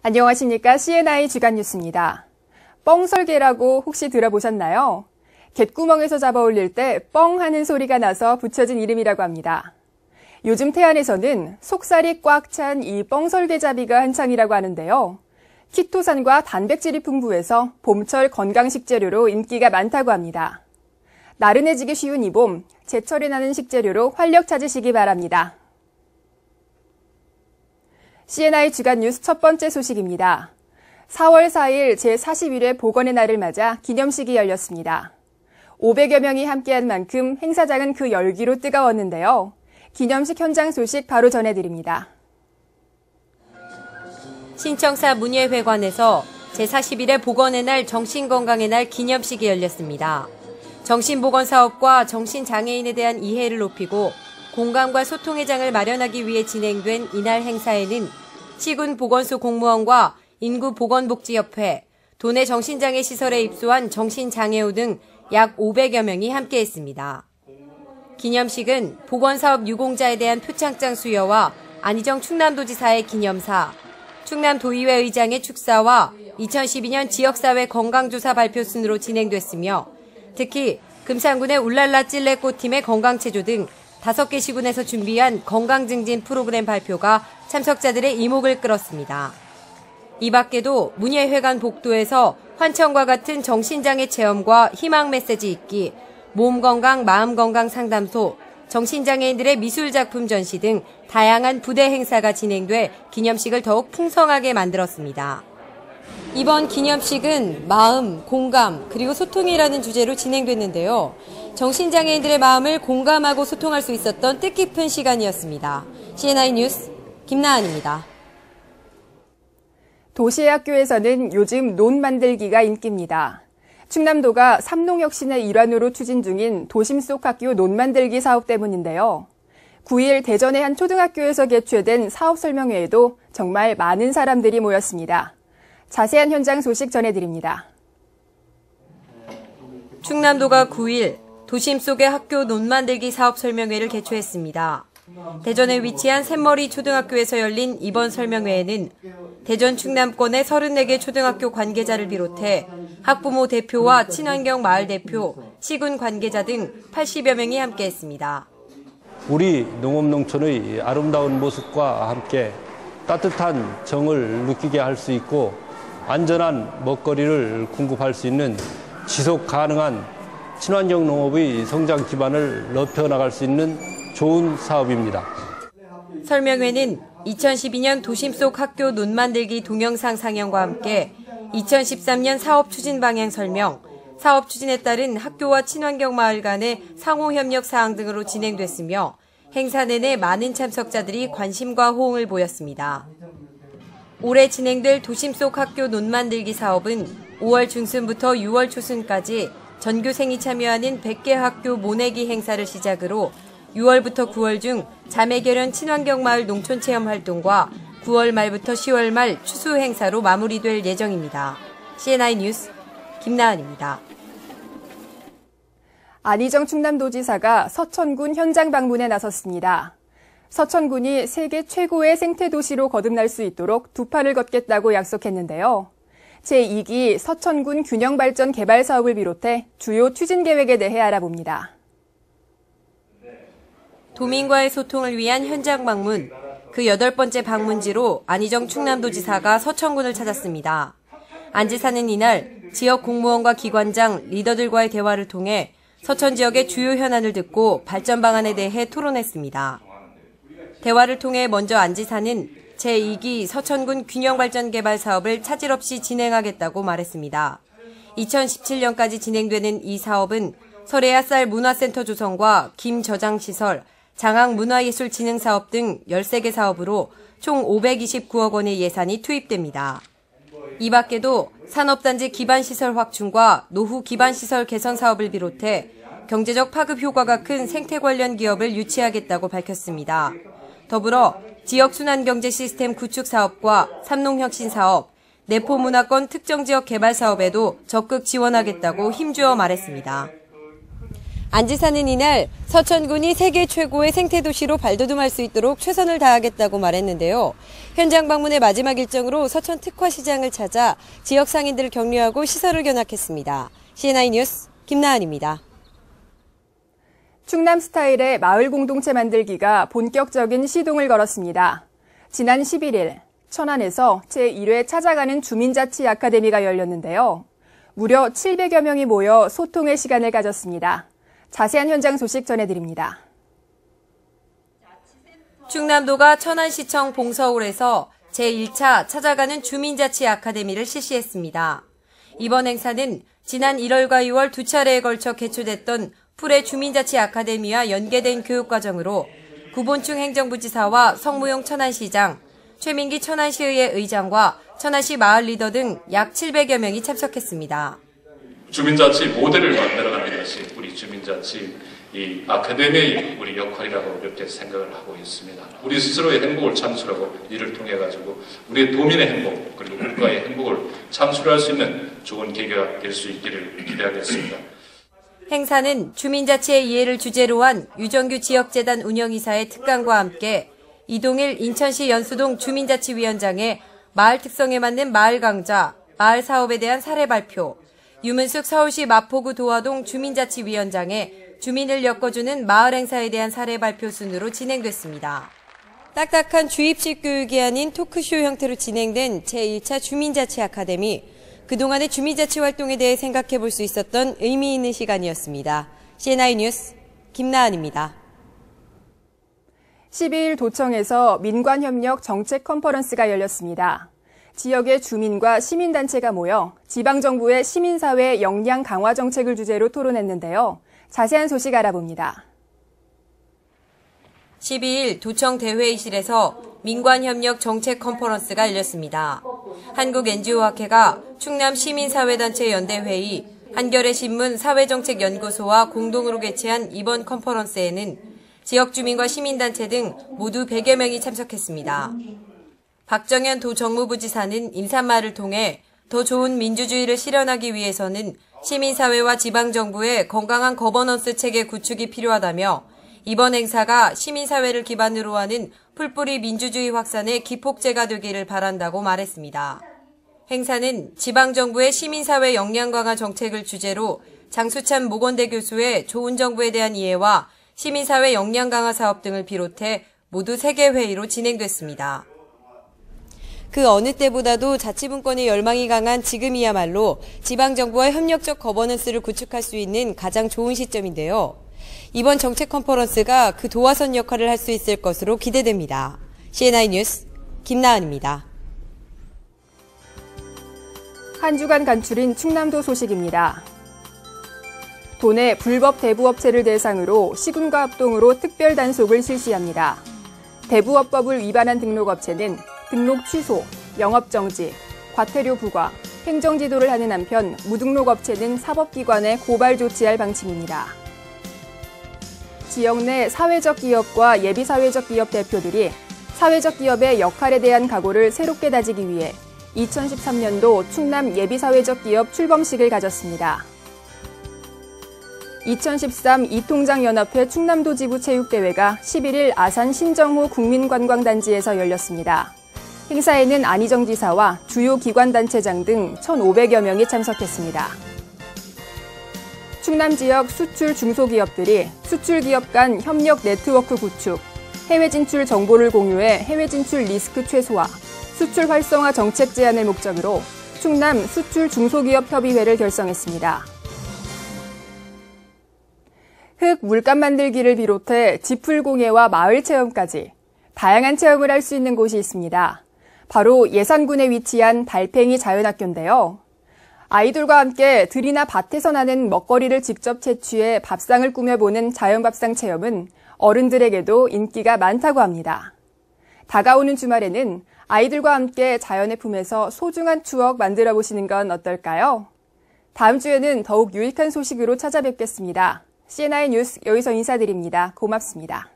안녕하십니까. CNI 주간 뉴스입니다. 뻥설개라고 혹시 들어보셨나요? 갯구멍에서 잡아 올릴 때 뻥 하는 소리가 나서 붙여진 이름이라고 합니다. 요즘 태안에서는 속살이 꽉 찬 이 뻥설개잡이가 한창이라고 하는데요. 키토산과 단백질이 풍부해서 봄철 건강식재료로 인기가 많다고 합니다. 나른해지기 쉬운 이 봄, 제철에 나는 식재료로 활력 찾으시기 바랍니다. CNI 주간 뉴스 첫 번째 소식입니다. 4월 4일 제41회 보건의 날을 맞아 기념식이 열렸습니다. 500여 명이 함께한 만큼 행사장은 그 열기로 뜨거웠는데요. 기념식 현장 소식 바로 전해드립니다. 신청사 문예회관에서 제41회 보건의 날 정신건강의 날 기념식이 열렸습니다. 정신보건사업과 정신장애인에 대한 이해를 높이고 공감과 소통의 장을 마련하기 위해 진행된 이날 행사에는 시군보건소 공무원과 인구보건복지협회, 도내 정신장애 시설에 입소한 정신장애우 등 약 500여 명이 함께했습니다. 기념식은 보건사업 유공자에 대한 표창장 수여와 안희정 충남도지사의 기념사, 충남도의회 의장의 축사와 2012년 지역사회 건강조사 발표 순으로 진행됐으며 특히 금산군의 울랄라 찔레꽃팀의 건강체조 등 5개 시군에서 준비한 건강증진 프로그램 발표가 참석자들의 이목을 끌었습니다. 이 밖에도 문예회관 복도에서 환청과 같은 정신장애 체험과 희망 메시지 읽기, 몸건강, 마음건강 상담소, 정신장애인들의 미술작품 전시 등 다양한 부대 행사가 진행돼 기념식을 더욱 풍성하게 만들었습니다. 이번 기념식은 마음, 공감, 그리고 소통이라는 주제로 진행됐는데요. 정신장애인들의 마음을 공감하고 소통할 수 있었던 뜻깊은 시간이었습니다. CNI 뉴스 김나은입니다. 도시의 학교에서는 요즘 논 만들기가 인기입니다. 충남도가 삼농혁신의 일환으로 추진 중인 도심 속 학교 논 만들기 사업 때문인데요. 9일 대전의 한 초등학교에서 개최된 사업 설명회에도 정말 많은 사람들이 모였습니다. 자세한 현장 소식 전해드립니다. 충남도가 9일 도심 속의 학교 논 만들기 사업 설명회를 개최했습니다. 대전에 위치한 샘머리 초등학교에서 열린 이번 설명회에는 대전 충남권의 34개 초등학교 관계자를 비롯해 학부모 대표와 친환경 마을 대표, 시군 관계자 등 80여 명이 함께했습니다. 우리 농업농촌의 아름다운 모습과 함께 따뜻한 정을 느끼게 할 수 있고 안전한 먹거리를 공급할 수 있는 지속 가능한 친환경 농업의 성장 기반을 넓혀나갈 수 있는 좋은 사업입니다. 설명회는 2012년 도심 속 학교 논 만들기 동영상 상영과 함께 2013년 사업 추진 방향 설명, 사업 추진에 따른 학교와 친환경 마을 간의 상호 협력 사항 등으로 진행됐으며 행사 내내 많은 참석자들이 관심과 호응을 보였습니다. 올해 진행될 도심 속 학교 논 만들기 사업은 5월 중순부터 6월 초순까지 전교생이 참여하는 100개 학교 모내기 행사를 시작으로 6월부터 9월 중 자매결연 친환경 마을 농촌 체험 활동과 9월 말부터 10월 말 추수 행사로 마무리될 예정입니다. CNI 뉴스 김나은입니다. 안희정 충남도지사가 서천군 현장 방문에 나섰습니다. 서천군이 세계 최고의 생태도시로 거듭날 수 있도록 두 팔을 걷겠다고 약속했는데요. 제2기 서천군 균형발전 개발 사업을 비롯해 주요 추진 계획에 대해 알아봅니다. 도민과의 소통을 위한 현장 방문, 그 8번째 방문지로 안희정 충남도지사가 서천군을 찾았습니다. 안 지사는 이날 지역 공무원과 기관장, 리더들과의 대화를 통해 서천 지역의 주요 현안을 듣고 발전 방안에 대해 토론했습니다. 대화를 통해 먼저 안 지사는 제2기 서천군 균형발전 개발 사업을 차질 없이 진행하겠다고 말했습니다. 2017년까지 진행되는 이 사업은 설해야 쌀 문화센터 조성과 김 저장시설, 장학 문화예술진흥사업 등 13개 사업으로 총 529억 원의 예산이 투입됩니다. 이 밖에도 산업단지 기반시설 확충과 노후 기반시설 개선 사업을 비롯해 경제적 파급 효과가 큰 생태 관련 기업을 유치하겠다고 밝혔습니다. 더불어 지역순환경제 시스템 구축 사업과 삼농혁신 사업, 내포문화권 특정지역 개발 사업에도 적극 지원하겠다고 힘주어 말했습니다. 안 지사는 이날 서천군이 세계 최고의 생태도시로 발돋움할 수 있도록 최선을 다하겠다고 말했는데요. 현장 방문의 마지막 일정으로 서천 특화시장을 찾아 지역 상인들을 격려하고 시설을 견학했습니다. CNI 뉴스 김나은입니다. 충남 스타일의 마을 공동체 만들기가 본격적인 시동을 걸었습니다. 지난 11일 천안에서 제1회 찾아가는 주민자치 아카데미가 열렸는데요. 무려 700여 명이 모여 소통의 시간을 가졌습니다. 자세한 현장 소식 전해드립니다. 충남도가 천안시청 봉서홀에서 제1차 찾아가는 주민자치 아카데미를 실시했습니다. 이번 행사는 지난 1월과 2월 두 차례에 걸쳐 개최됐던 풀의 주민자치 아카데미와 연계된 교육과정으로 구본충 행정부지사와 성무용 천안시장, 최민기 천안시의회 의장과 천안시 마을 리더 등 약 700여 명이 참석했습니다. 주민자치 모델을 만들어가는 것이 우리 주민자치 이 아카데미의 우리 역할이라고 이렇게 생각을 하고 있습니다. 우리 스스로의 행복을 창출하고 이를 통해 가지고 우리 도민의 행복 그리고 국가의 행복을 창출할 수 있는 좋은 계기가 될 수 있기를 기대하겠습니다. 행사는 주민자치의 이해를 주제로 한 유정규 지역재단 운영이사의 특강과 함께 이동일 인천시 연수동 주민자치위원장의 마을 특성에 맞는 마을 강좌, 마을 사업에 대한 사례 발표, 유문숙 서울시 마포구 도화동 주민자치위원장의 주민을 엮어주는 마을 행사에 대한 사례 발표 순으로 진행됐습니다. 딱딱한 주입식 교육이 아닌 토크쇼 형태로 진행된 제1차 주민자치 아카데미. 그동안의 주민자치 활동에 대해 생각해 볼 수 있었던 의미 있는 시간이었습니다. CNI 뉴스 김나은입니다. 12일 도청에서 민관협력 정책 컨퍼런스가 열렸습니다. 지역의 주민과 시민단체가 모여 지방정부의 시민사회 역량 강화 정책을 주제로 토론했는데요. 자세한 소식 알아봅니다. 12일 도청 대회의실에서 민관협력 정책 컨퍼런스가 열렸습니다. 한국NGO학회가 충남시민사회단체 연대회의, 한겨레신문 사회정책연구소와 공동으로 개최한 이번 컨퍼런스에는 지역 주민과 시민단체 등 모두 100여 명이 참석했습니다. 박정현 도정무부지사는 인사말을 통해 더 좋은 민주주의를 실현하기 위해서는 시민사회와 지방정부의 건강한 거버넌스 체계 구축이 필요하다며 이번 행사가 시민사회를 기반으로 하는 풀뿌리 민주주의 확산의 기폭제가 되기를 바란다고 말했습니다. 행사는 지방정부의 시민사회 역량 강화 정책을 주제로 장수찬 모건대 교수의 좋은 정부에 대한 이해와 시민사회 역량 강화 사업 등을 비롯해 모두 3개 회의로 진행됐습니다. 그 어느 때보다도 자치분권의 열망이 강한 지금이야말로 지방정부와 협력적 거버넌스를 구축할 수 있는 가장 좋은 시점인데요. 이번 정책 컨퍼런스가 그 도화선 역할을 할 수 있을 것으로 기대됩니다. CNI 뉴스 김나은입니다. 한 주간 간추린 충남도 소식입니다. 도내 불법 대부업체를 대상으로 시군과 합동으로 특별 단속을 실시합니다. 대부업법을 위반한 등록업체는 등록 취소, 영업정지, 과태료 부과, 행정지도를 하는 한편 무등록업체는 사법기관에 고발 조치할 방침입니다. 지역 내 사회적 기업과 예비사회적 기업 대표들이 사회적 기업의 역할에 대한 각오를 새롭게 다지기 위해 2013년도 충남 예비사회적 기업 출범식을 가졌습니다. 2013 이통장연합회 충남도 지부 체육대회가 11일 아산 신정호 국민관광단지에서 열렸습니다. 행사에는 안희정 지사와 주요 기관단체장 등 1,500여 명이 참석했습니다. 충남 지역 수출 중소기업들이 수출 기업 간 협력 네트워크 구축, 해외 진출 정보를 공유해 해외 진출 리스크 최소화, 수출 활성화 정책 제안을 목적으로 충남 수출 중소기업 협의회를 결성했습니다. 흙 물감 만들기를 비롯해 지풀공예와 마을 체험까지 다양한 체험을 할 수 있는 곳이 있습니다. 바로 예산군에 위치한 달팽이 자연학교인데요. 아이들과 함께 들이나 밭에서 나는 먹거리를 직접 채취해 밥상을 꾸며보는 자연밥상 체험은 어른들에게도 인기가 많다고 합니다. 다가오는 주말에는 아이들과 함께 자연의 품에서 소중한 추억 만들어 보시는 건 어떨까요? 다음 주에는 더욱 유익한 소식으로 찾아뵙겠습니다. CNI 뉴스 여기서 인사드립니다. 고맙습니다.